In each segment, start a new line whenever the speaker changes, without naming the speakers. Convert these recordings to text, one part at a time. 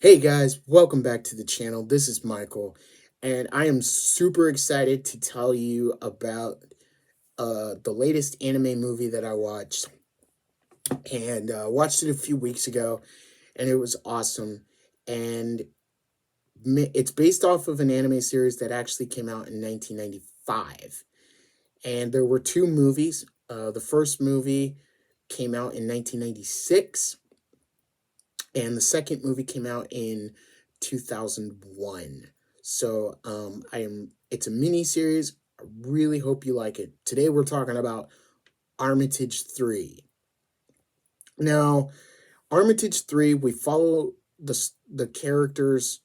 Hey guys, welcome back to the channel. This is Michael, and I am super excited to tell you about the latest anime movie that I watched. And watched it a few weeks ago, and it was awesome. And it's based off of an anime series that actually came out in 1995. And there were two movies. The first movie came out in 1996, and the second movie came out in 2001. So it's a mini series. I really hope you like it. Today we're talking about Armitage 3. Now, Armitage 3, we follow the characters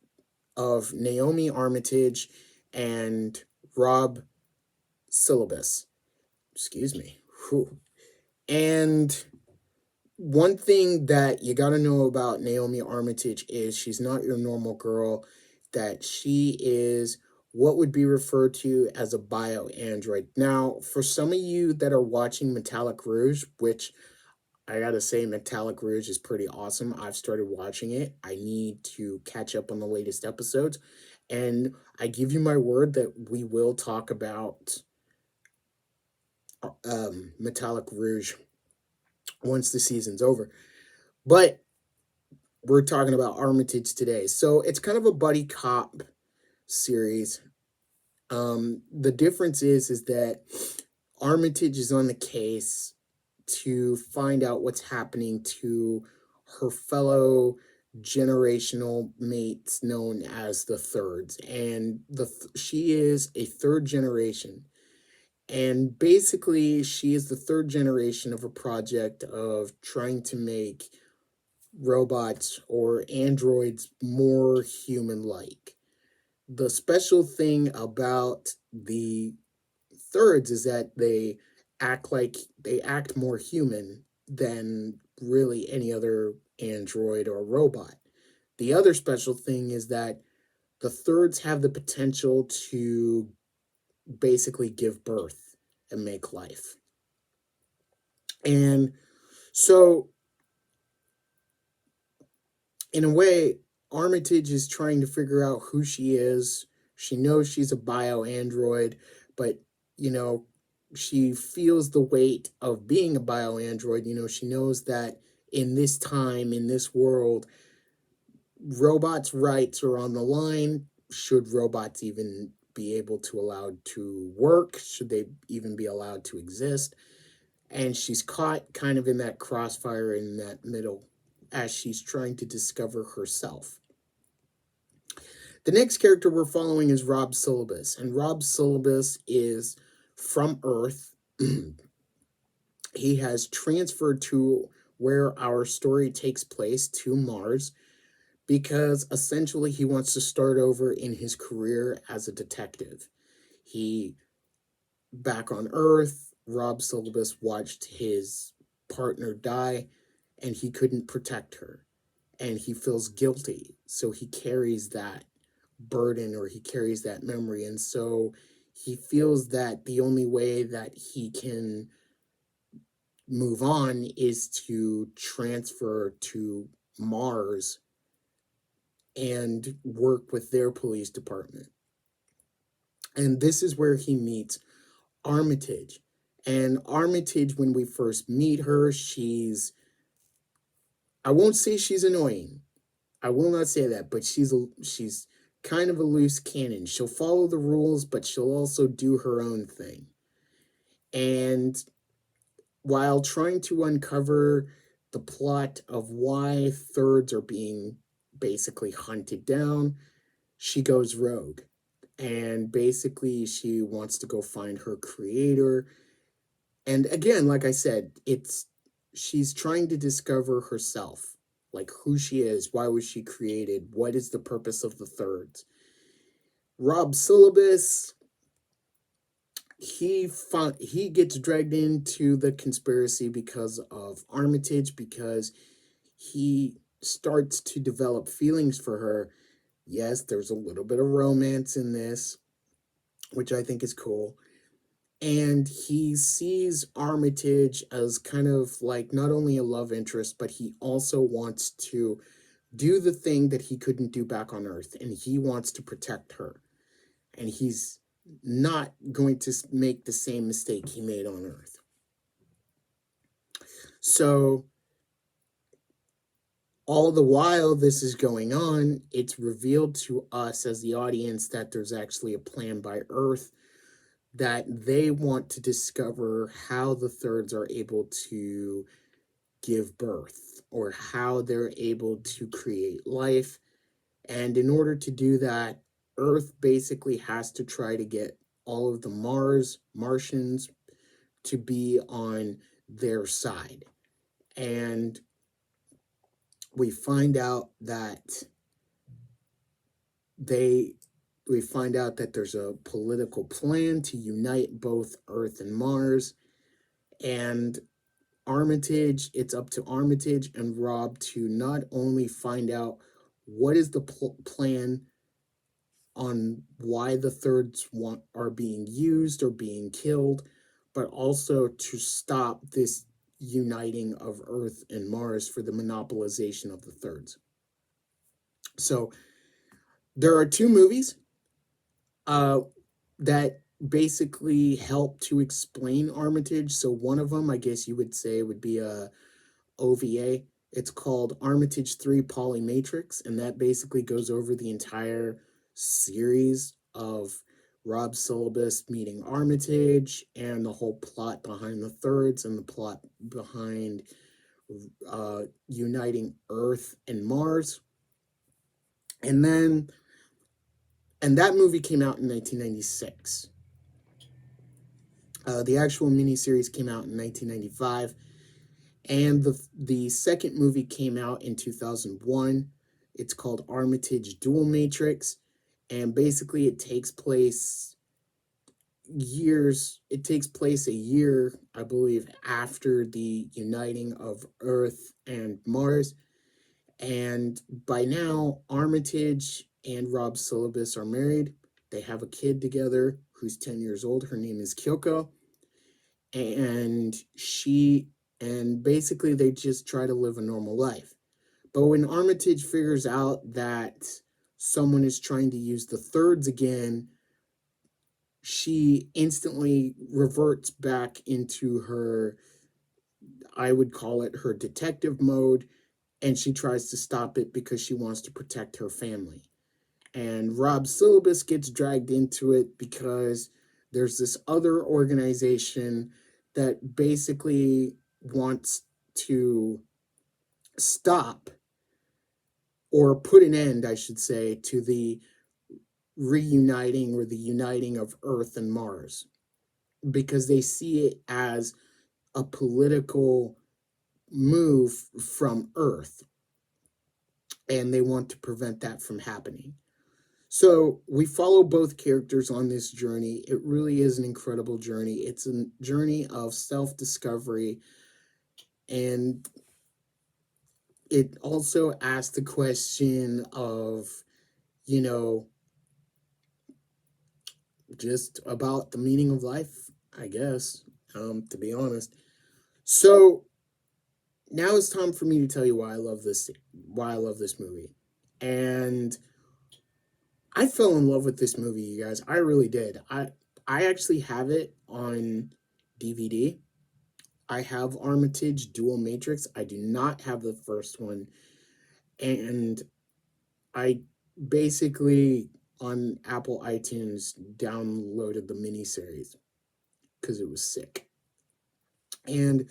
of Naomi Armitage and Rob Syllabus. Excuse me. Whew. And one thing that you got to know about Naomi Armitage is she's not your normal girl, that she is what would be referred to as a bio android. Now, for some of you that are watching Metallic Rouge, which I gotta say, Metallic Rouge is pretty awesome. I've started watching it. I need to catch up on the latest episodes. And I give you my word that we will talk about Metallic Rouge once the season's over. But we're talking about Armitage today. So it's kind of a buddy cop series. The difference is that Armitage is on the case to find out what's happening to her fellow generational mates known as the Thirds, and she is a third generation. And basically, she is the third generation of a project of trying to make robots or androids more human-like. The special thing about the Thirds is that they act more human than really any other android or robot. The other special thing is that the Thirds have the potential to basically give birth and make life. And so in a way, Armitage is trying to figure out who she is. She knows she's a bio android, but you know, she feels the weight of being a bio android. She knows that in this time, in this world, robots' rights are on the line. Should robots even be able to allowed to work? Should they even be allowed to exist? And she's caught kind of in that crossfire in that middle as she's trying to discover herself. The next character we're following is Rob Syllabus, and Rob Syllabus is from Earth. He has transferred to where our story takes place, to Mars, because essentially he wants to start over in his career as a detective. Back on Earth, Rob Syllabus watched his partner die, and he couldn't protect her. And he feels guilty, so he carries that burden, or he carries that memory. And so he feels that the only way that he can move on is to transfer to Mars and work with their police department. And this is where he meets Armitage. And Armitage, when we first meet her, I won't say she's annoying. I will not say that, but she's kind of a loose cannon. She'll follow the rules, but she'll also do her own thing. And while trying to uncover the plot of why Thirds are being basically hunted down, she goes rogue. And basically, she wants to go find her creator. And again, like I said, she's trying to discover herself, like who she is, why was she created, what is the purpose of the Thirds. Rob Syllabus, he gets dragged into the conspiracy because of Armitage, because he starts to develop feelings for her. Yes, there's a little bit of romance in this, which I think is cool. And he sees Armitage as kind of like not only a love interest, but he also wants to do the thing that he couldn't do back on Earth, and he wants to protect her. And he's not going to make the same mistake he made on Earth. So, all the while this is going on, it's revealed to us as the audience that there's actually a plan by Earth, that they want to discover how the thirds are able to give birth, or how they're able to create life. And in order to do that, Earth basically has to try to get all of the Martians to be on their side. And we find out that there's a political plan to unite both Earth and Mars. And it's up to Armitage and Rob to not only find out what is the plan on why the thirds are being used or being killed, but also to stop this uniting of Earth and Mars for the monopolization of the thirds. So there are two movies that basically help to explain Armitage. So one of them, I guess you would say, would be a OVA. It's called Armitage 3 Polymatrix, and that basically goes over the entire series of Rob Syllabus meeting Armitage and the whole plot behind the thirds and the plot behind uniting Earth and Mars. And that movie came out in 1996. The actual miniseries came out in 1995. And the second movie came out in 2001. It's called Armitage Dual Matrix. And basically it takes place a year, I believe, after the uniting of Earth and Mars. And by now, Armitage and Rob Syllabus are married. They have a kid together who's 10 years old. Her name is Kyoko. And basically they just try to live a normal life. But when Armitage figures out that someone is trying to use the thirds again, she instantly reverts back into her, I would call it her detective mode, and she tries to stop it because she wants to protect her family. And Rob Syllabus gets dragged into it because there's this other organization that basically wants to stop, or put an end, I should say, to the reuniting or the uniting of Earth and Mars, because they see it as a political move from Earth, and they want to prevent that from happening. So we follow both characters on this journey. It really is an incredible journey. It's a journey of self-discovery, and it also asks the question of, just about the meaning of life, I guess, to be honest. So now it's time for me to tell you why I love this movie. And I fell in love with this movie, you guys. I really did. I actually have it on DVD. I have Armitage Dual Matrix. I do not have the first one. And I basically, on Apple iTunes, downloaded the miniseries because it was sick. And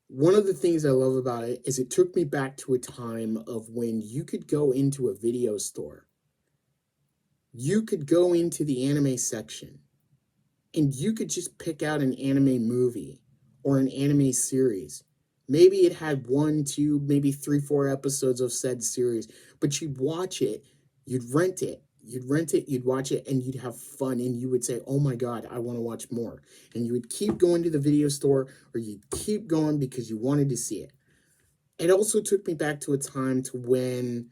one of the things I love about it is it took me back to a time of when you could go into a video store. You could go into the anime section and you could just pick out an anime movie or an anime series. Maybe it had 1, 2, maybe 3, 4 episodes of said series, but you'd watch it, you'd rent it, you'd watch it, and you'd have fun, and you would say, oh my God, I want to watch more. And you would keep going to the video store, or you'd keep going because you wanted to see it. It also took me back to a time to when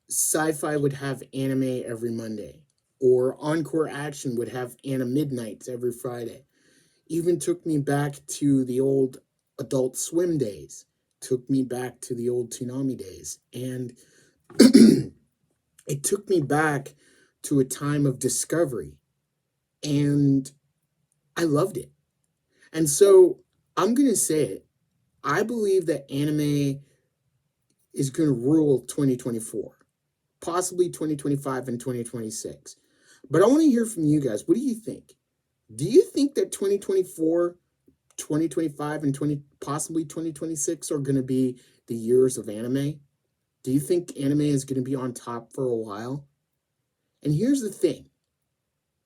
Sci-Fi would have anime every Monday, or Encore Action would have Anime Midnights every Friday. Even took me back to the old Adult Swim days, took me back to the old Toonami days. And it took me back to a time of discovery. And I loved it. And so I'm going to say it. I believe that anime is going to rule 2024, possibly 2025 and 2026. But I want to hear from you guys. What do you think? Do you think that 2024, 2025, and possibly 2026 are going to be the years of anime? Do you think anime is going to be on top for a while? And here's the thing.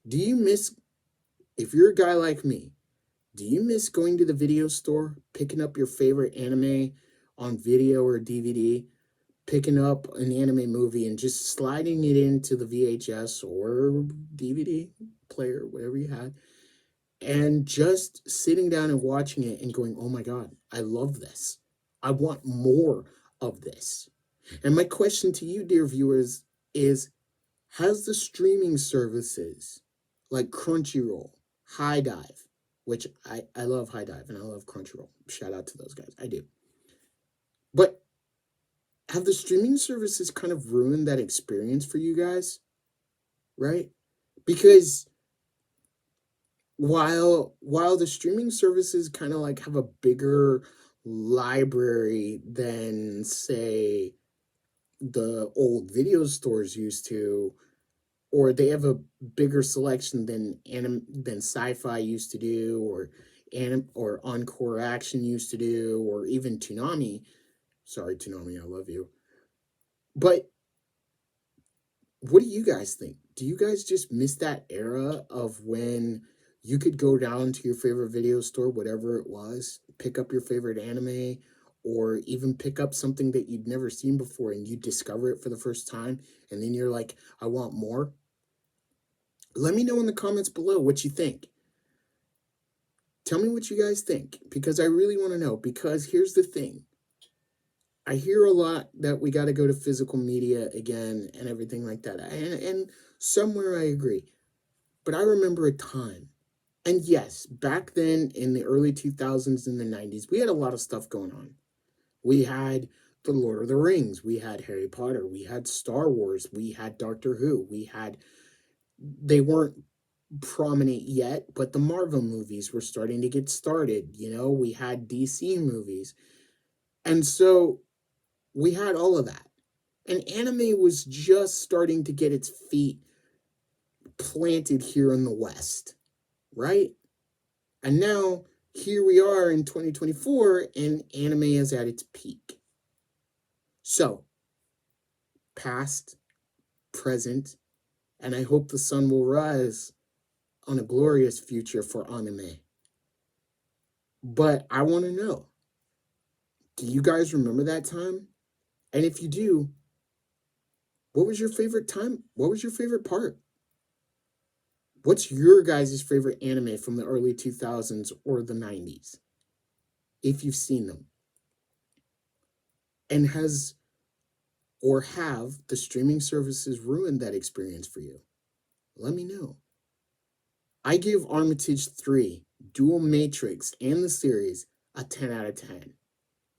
Do you miss, if you're a guy like me, do you miss going to the video store, picking up your favorite anime on video or DVD, picking up an anime movie and just sliding it into the VHS or DVD player, whatever you had, and just sitting down and watching it and going, oh my God, I love this. I want more of this. And my question to you, dear viewers, is has the streaming services like Crunchyroll, High Dive, which I love High Dive and I love Crunchyroll. Shout out to those guys. I do. But have the streaming services kind of ruined that experience for you guys? Right? Because while the streaming services kind of like have a bigger library than, say, the old video stores used to, or they have a bigger selection than sci-fi used to do, or Encore Action used to do, or even Toonami. Sorry, Toonami, I love you. But what do you guys think? Do you guys just miss that era of when you could go down to your favorite video store, whatever it was, pick up your favorite anime, or even pick up something that you'd never seen before and you discover it for the first time, and then you're like, I want more? Let me know in the comments below what you think. Tell me what you guys think, because I really want to know. Because here's the thing. I hear a lot that we got to go to physical media again and everything like that. And somewhere I agree. But I remember a time. And yes, back then in the early 2000s and the 90s, we had a lot of stuff going on. We had The Lord of the Rings. We had Harry Potter. We had Star Wars. We had Doctor Who. They weren't prominent yet, but the Marvel movies were starting to get started. You know, we had DC movies. And so we had all of that. And anime was just starting to get its feet planted here in the West, right? And now here we are in 2024 and anime is at its peak. So, past, present, and I hope the sun will rise on a glorious future for anime. But I want to know, do you guys remember that time? And if you do, what was your favorite time? What was your favorite part? What's your guys' favorite anime from the early 2000s or the 90s? If you've seen them. And have the streaming services ruined that experience for you? Let me know. I give Armitage 3, Dual Matrix, and the series a 10 out of 10.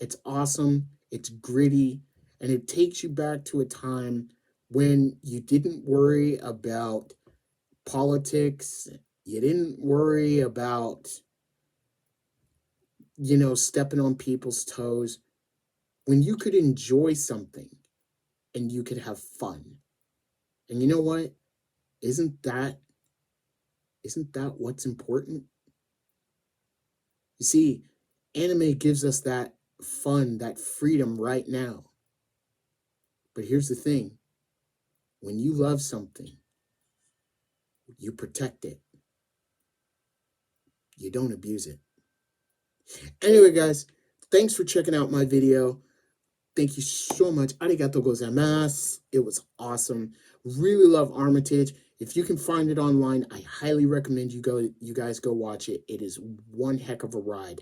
It's awesome, it's gritty, and it takes you back to a time when you didn't worry about politics, you didn't worry about, stepping on people's toes, when you could enjoy something and you could have fun. And you know what? Isn't that what's important? You see, anime gives us that fun, that freedom right now. But here's the thing. When you love something, you protect it. You don't abuse it. Anyway, guys, thanks for checking out my video. Thank you so much. Arigatou gozaimasu. It was awesome. Really love Armitage. If you can find it online, I highly recommend you guys go watch it. It is one heck of a ride.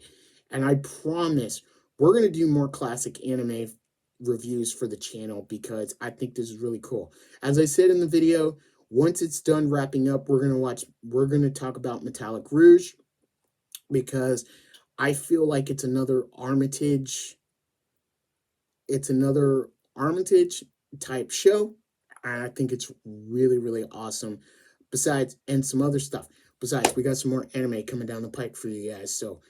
And I promise we're going to do more classic anime reviews for the channel because I think this is really cool. As I said in the video, once it's done wrapping up, we're going to talk about Metallic Rouge because I feel like it's another Armitage It's another Armitage type show. I think it's really, really awesome. Besides, and some other stuff. Besides, we got some more anime coming down the pike for you guys. So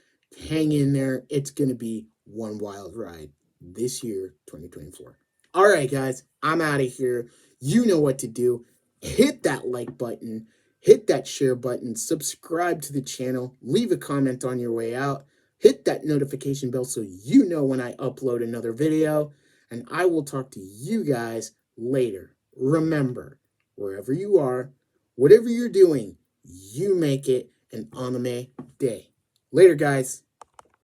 hang in there. It's going to be one wild ride this year, 2024. All right, guys, I'm out of here. You know what to do. Hit that like button, hit that share button, subscribe to the channel, leave a comment on your way out, hit that notification bell so you know when I upload another video, and I will talk to you guys later. Remember, wherever you are, whatever you're doing, you make it an anime day. Later, guys.